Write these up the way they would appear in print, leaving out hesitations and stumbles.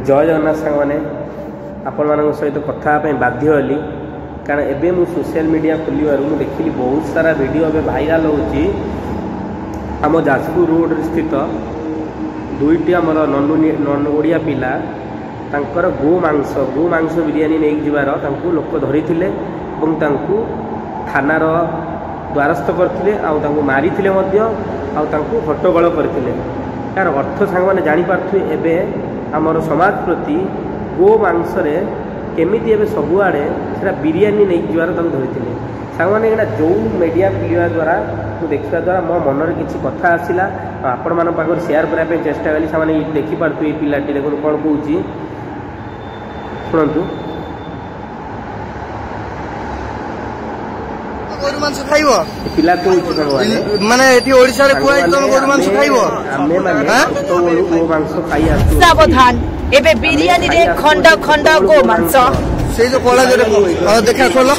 जय जगन्नाथ सांग मैंने आपण मान सहित कथा बाध्य हली कारण एबे मु सोशल मीडिया खोलवर मुझे देखिली बहुत सारा वीडियो ए भाइराल होची आम जाजपुर रोड स्थित दुईटी आमर नन ओडिया पिला तांकर गो मांस बिरियानी नहीं जीवार लोक धरी थानार द्वारस्थ करते मारी हट्टगोल करते यार अर्थ सांग मैंने जापारे एवं आमर समाज प्रति गो मांसरे केमिति एबे सबुआड़े सेटा बिरियानी नहीं जीवार धरी सांग मैंने यहाँ जो मीडिया मिलवा द्वारा देखा द्वारा मो मन किसी कथा आसला आपण मान पाखर सेयार करने चेष्टा कली से देखिपे ये पिलाटी देखो कौन कौन शुणु गोरु मांस खाइब पिला को माने एठी ओडिसा रे कोइ तुम गोरु मांस खाइब आमे माने तो गो मांस खाइ आसु सावधान एबे बिरयानी रे खंड खंड गो मांस से जो कोला जो देखा खोलो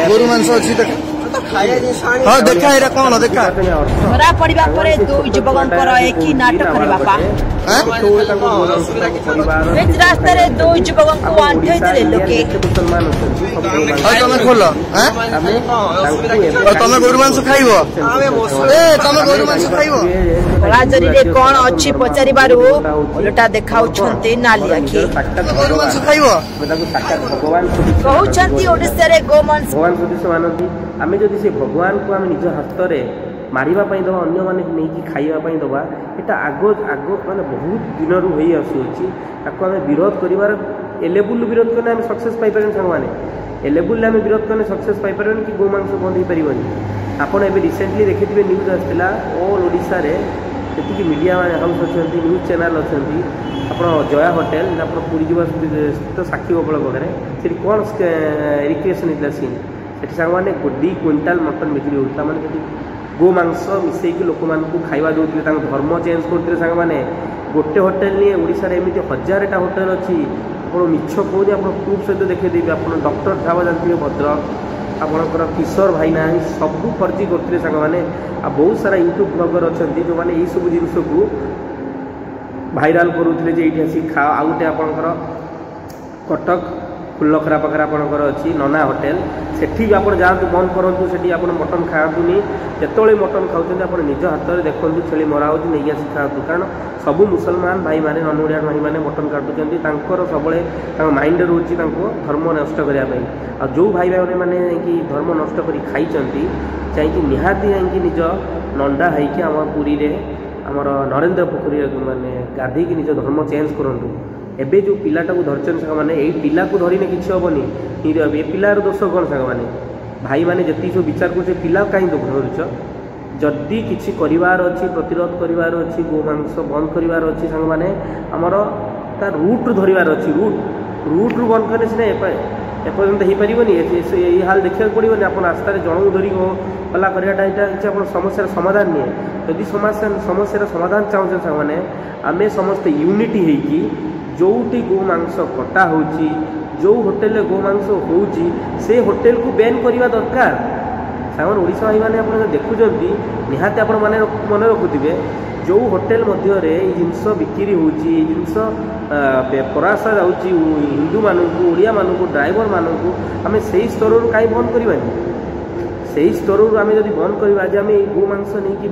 गोरु मांस अछि देखा हां देखा एरा कोन देखा धरा पड़िबा परे दो युवकंकर एक ही नाटक रे बापा एज रास्ता रे दो युवकन को आंठे दे लोके तुम खोलो तुम गोरु मांस खाइबो ए तुम गोरु मांस खाइबो राजरी रे कोन अछि पचारि बारू उल्टा देखाउ छन्ते नाली आखी गोरु मांस खाइबो भगवान कहू छन्ती ओडिसा रे गो मांस भगवान सदृश मानती आमे जदि से भगवान को आम निज हाथ में मारिबा पई दबा अन्य माने नहीं खाइबा पई दबा एटा आगो आगो माने बहुत दिन रु होई आसुची ताको आमे विरोध करिवार एलेबुल विरोध करने आमे सक्सेस पाई परन संग माने एलेबुल आमे विरोध करने सक्सेस पाई परन कि गो मांस बंद होई परिबनी आपण एबे रिसेंटली देखिथिबे न्यूज आस्तिला ऑल ओडिसा रे जति मीडिया हाउस अछंती न्यूज चैनल अछंती आपण जया होटल आपण पुरी जीवा स्थित साक्षी गोपाल पाखे से कौन रिक्रिएशन होता सीन से सांग मैंने 2 क्विंटाल मटन बिक्री होता माने गो मांस मिसेक लोक मान खाଇବା दौते धर्म चेंज करते सांग मैंने गोटे होटेल नहीं ओडिशा रे एमती 1000टा होटेल अच्छी आप मिछ कहूनी आप प्रूफ सहित देखदेवी आप डॉक्टर साहब जानते भद्रक आपणकर किशोर भाई ना सब फर्जी करते सांग मैंने बहुत सारा यूट्यूब ब्लगर अच्छा जो मैंने यही सब जिनस को भाइराल करूँ जे ये आसिक खा आ गए आपणकर कटक फुलखरा पाखे आपणकर अच्छी नना होटेल सेठी आप जातु बंद करूँ से आप मटन खातुनि जिते मटन खाऊँ आप निज हाथ में देखूँ छेली मरा हो नहीं आसिक खातु कारण सबू मुसलमान भाई मैंने नन ओडिया भाई मैंने मटन काटुच्च सब माइंड रोचे धर्म नष्ट करने आ जो भाई भाई मैंने धर्म नष्ट कर खाई चाहिए निहाती जाकि निज नंडा होइकि आम पुरी रे आमर नरेंद्र पोखरी माने गाधी की निज धर्म चेंज करूँ एबे जो पिलाटा को धरचन सांग मैंने यही पिला को धरने किसी हेनी ये पिलार दोष कौन सांग मैंने भाई मैंने जी सब विचार कर पिला कहीं धरुच जदि किसी करार अच्छी प्रतिरोध करार अच्छी गो मांस बंद करार अच्छी सांग मैंने आमर तार रूट धरवार अच्छी रूट रु बंद करें सीना एपर्यंत हो पारनि ये हाल देखा पड़ोनी आप रास्तार जन धरिक गला कराटा यहाँ आप समस्या समाधान निए जदि समस्या समाधान चाहूँ सांग मैंने आम समस्ते यूनिटी होगी जोटी गो मांस कटा हो जो होटेल गो मांस हो से होटेल को बैन करने दरकार सामान ओडिशा भाई मैंने आप देखुं निहाती आप मन रखुवे जो होटेल मध्य जिनस बिक्री हो जिनस पराशा जा हिंदू मानू ओडिया मानू ड्राइवर मानू आम से स्तर कहीं बंद करवानी से स्तर आम जब बंद करवा आम गो मांस नहीं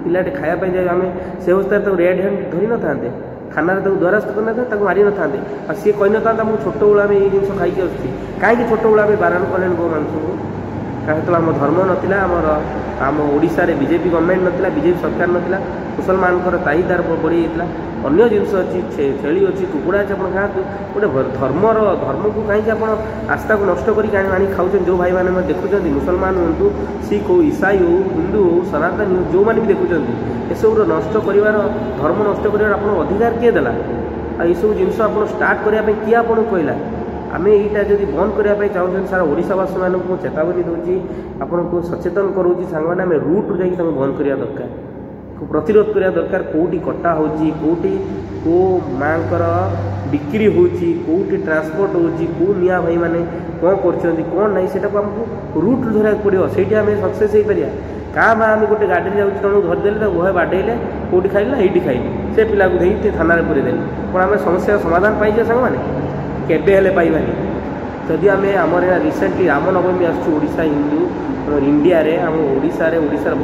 पिलाटे खायापी जाए आम से अवस्था रेड हैंड धरी न था थाना द्वारस्थ करना मारी न था सी कही न था मुझे छोट बेला ये जिन खाई कहीं छोट बेला बारण कले गो मांस को कहते आम धर्म नाला आम ओडिशा रे बीजेपी गवर्नमेंट नाला बीजेपी सरकार नाला मुसलमान ताईदार बढ़ी जाता अन्य जिनस अच्छी छेली अच्छी कुकुड़ा अच्छी आप खातु गोटे धर्म को कहीं आप आस्था को नष्ट कर खाऊँ जो भाई मैंने देखुं मुसलमान हूँ सिख हो ईसाई हो हिंदू हो सनातन हो जो मैंने भी देखुं एसबूर नष्ट कर धर्म नष्ट कर अधिकार किए देला आ सब जिनस आप स्टार्ट करने किए आपको कहला आम यहीटा जब बंद करने चाहूँ सारा ओडिशावासी मानक चेतावनी दूसरी आपन को सचेतन करूँ सांग मैंने आम रूट जाकि बंद करवा दरकार प्रतिरोध करने दरकार कौटी कटा होटी को माँ बिक्री होटी ट्रांसपोर्ट हो निया भाई मैंने कौन कर कौन ना से आमको रूट धरवा पड़ो से सक्सेस हो पार କାଁ ଭାଁ ଆମେ ଗୋଟେ ଗାଡ଼ିରେ ଯାଉଛି ଜଣକୁ ଧରିଦେଲେ ତାକୁ ଭୟ ବାଡ଼େଇଲେ କେଉଁଠି ଖାଇଲି ନା ଏଇଠି ଖାଇଲି ସେ ପିଲାକୁ ଧରିକି ଥାନାରେ ପୁରେଇଦେଲେ କ'ଣ ଆମେ ସମସ୍ୟାର ସମାଧାନ ପାଇଛେ ସାଙ୍ଗମାନେ କେବେ ହେଲେ ପାଇବାନି। ଯଦି ଆମେ ଆମର ରିସେଣ୍ଟଲି ରାମନବମୀ ଆସୁଛୁ ଓଡ଼ିଶା ହିନ୍ଦୁ ଇଣ୍ଡିଆରେ ଆମ ଓଡ଼ିଶାର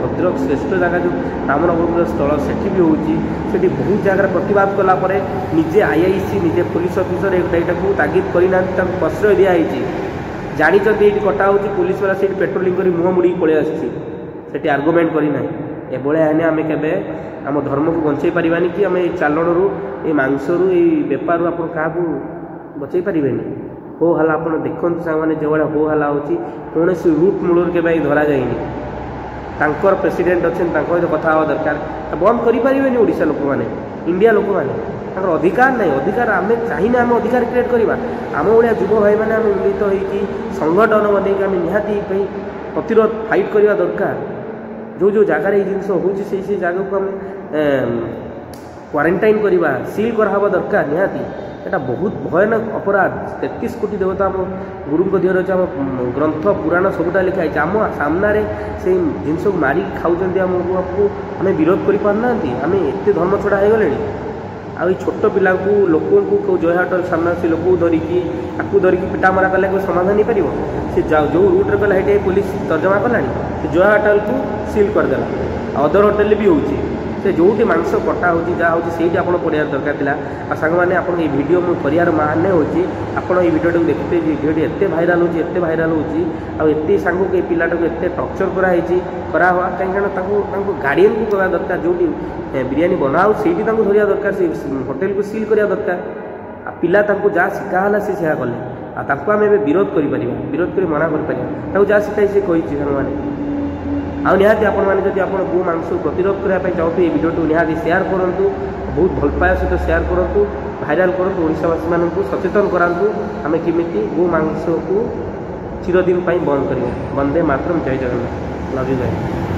ଭଦ୍ରକ ଶ୍ରେଷ୍ଠ ଜାଗା ଯେଉଁ ରାମନବମୀର ସ୍ଥଳ ସେଠି ବି ହେଉଛି ସେଠି ବହୁତ ଜାଗାରେ ପ୍ରତିବାଦ କଲା ପରେ ନିଜେ IIC ନିଜେ ପୋଲିସ ଅଫିସର ଏଇଟାକୁ ତାଗିଦ କରିନାହାନ୍ତି ତାଙ୍କୁ ପ୍ରଶ୍ରୟ ଦିଆହେଇଛି ଜାଣିଛନ୍ତି ଏଇଠି କଟା ହେଉଛି ପୋଲିସ ବାଲା ସେଇଠି ପେଟ୍ରୋଲିଂ କରି ମୁହଁ ମୁଡ଼ିକି ପଳେଇ ଆସିଛି ସେଠି ଆର୍ଗୁମେଣ୍ଟ କରିନାହିଁ। ଏଭଳିଆ ହେଲେ ଆମେ କେବେ ଆମ ଧର୍ମକୁ ବଞ୍ଚେଇ ପାରିବାନି କି ଆମେ ଏଇ ଚାଲଣରୁ ଏଇ ମାଂସରୁ ଏଇ ବେପାରରୁ ଆପଣ କାହାକୁ ବଞ୍ଚେଇ ପାରିବେନି। ହୋ ହାଲା ଆପଣ ଦେଖନ୍ତୁ ସାଙ୍ଗମାନେ ଯେଉଁଭଳିଆ ହୋ ହାଲା ହେଉଛି କୌଣସି ରୁଟ୍ ମୂଳରୁ କେବେ ଧରାଯାଇନି। ତାଙ୍କର ପ୍ରେସିଡେଣ୍ଟ ଅଛନ୍ତି ତାଙ୍କ ସହିତ କଥା ହେବା ଦରକାର ବନ୍ଦ କରିପାରିବେନି ଓଡ଼ିଶା ଲୋକମାନେ ଇଣ୍ଡିଆ ଲୋକମାନେ ତାଙ୍କର ଅଧିକାର ନାହିଁ। ଅଧିକାର ଆମେ ଚାହିଁଲେ ଆମେ ଅଧିକାର କ୍ରିଏଟ୍ କରିବା ଆମ ଭଳିଆ ଯୁବ ଭାଇମାନେ ଆମେ ମିଳିତ ହୋଇକି ସଂଗଠନ ବନେଇକି ଆମେ ନିହାତି ପାଇଁ ପ୍ରତିରୋଧ ଫାଇଟ୍ କରିବା ଦରକାର। ଯେଉଁ ଜାଗାରେ ଏଇ ଜିନିଷ ହେଉଛି ସେଇ ଜାଗାକୁ ଆମେ କ୍ୱାରେଣ୍ଟାଇନ୍ କରିବା ସିଲ୍ କରାହେବା ଦରକାର ନିହାତି। এটা ବହୁତ ଭୟାନକ ଅପରାଧ 33 କୋଟି ଦେବତା ଆମ ଗୁରୁଙ୍କ ଦେହରେ ଅଛି ଆମ ଗ୍ରନ୍ଥ ପୁରାଣ ସବୁଟା ଲେଖା ହେଇଛି ଆମ ସାମ୍ନାରେ ସେଇ ଜିନିଷକୁ ମାରିକି ଖାଉଛନ୍ତି ଆମକୁ ଆମେ ବିରୋଧ କରିପାରୁନାହାନ୍ତି। ଆମେ ଏତେ ଧର୍ମ ଛଡ଼ା ହେଇଗଲେଣି ଆଉ ଏଇ ଛୋଟ ପିଲାକୁ ଲୋକଙ୍କୁ କେଉଁ ଜୟ ହୋଟେଲ ସାମ୍ନାରେ ସେ ଲୋକକୁ ଧରିକି ତାକୁ ଧରିକି ପିଟାମରା କଲେ କେଉଁ ସମାଧାନ ହେଇପାରିବ। ସେ ଯେଉଁ ରୁଟ୍ରେ ଗଲା ସେଇଠି ପୋଲିସ ତର୍ଜମା କଲାଣି ସେ ଜୟ ହୋଟେଲକୁ ସିଲ୍ କରିଦେଲା ଆଉ ଅଦର ହୋଟେଲରେ ବି ହେଉଛି ସେ ଯେଉଁଠି ମାଂସ କଟା ହେଉଛି ଯାହା ହେଉଛି ସେଇଠି ଆପଣ ପଡ଼ିବାର ଦରକାର ଥିଲା। ଆଉ ସାଙ୍ଗମାନେ ଆପଣ ଏଇ ଭିଡ଼ିଓ ମୁଁ କରିବାର ମାନେ ହେଉଛି ଆପଣ ଏଇ ଭିଡ଼ିଓଟାକୁ ଦେଖିବେ ଭିଡ଼ିଓଟି ଏତେ ଭାଇରାଲ୍ ହେଉଛି ଆଉ ଏତେ ସାଙ୍ଗକୁ ଏଇ ପିଲାଟାକୁ ଏତେ ଟର୍ଚର୍ କରାହେଇଛି କରାହେବା କାହିଁକିନା ତାଙ୍କୁ ଗାର୍ଡ଼ିଆନ୍କୁ କହିବା ଦରକାର ଯେଉଁଠି ବିରିୟାନୀ ବନା ହେଉଛି ସେଇଠି ତାଙ୍କୁ ଧରିବା ଦରକାର ସେ ହୋଟେଲକୁ ସିଲ୍ କରିବା ଦରକାର। ଆଉ ପିଲା ତାଙ୍କୁ ଯାହା ଶିଖା ହେଲା ସେ ସେୟା କଲେ ଆଉ ତାଙ୍କୁ ଆମେ ଏବେ ବିରୋଧ କରିପାରିବା ବିରୋଧ କରି ମନା କରିପାରିବା ତାକୁ ଯାହା ଶିଖାଇ ସେ କହିଛି ସାଙ୍ଗମାନେ। ଆଉ ନିହାତି ଆପଣମାନେ ଯଦି ଆପଣ ଗୋ ମାଂସକୁ ପ୍ରତିରୋଧ କରିବା ପାଇଁ ଚାହୁଁଥିବେ ଏଇ ଭିଡ଼ିଓକୁ ନିହାତି ସେୟାର କରନ୍ତୁ ବହୁତ ଭଲ ପାଇବା ସହିତ ସେୟାର କରନ୍ତୁ ଭାଇରାଲ୍ କରନ୍ତୁ ଓଡ଼ିଶାବାସୀମାନଙ୍କୁ ସଚେତନ କରାନ୍ତୁ ଆମେ କେମିତି ଗୋ ମାଂସକୁ ଚିରଦିନ ପାଇଁ ବନ୍ଦ କରିବା। ବନ୍ଦେ ମାତରମ୍ ଜୟ ଜଗନ୍ନାଥ ଲଭ୍ ୟୁ ଜୟ।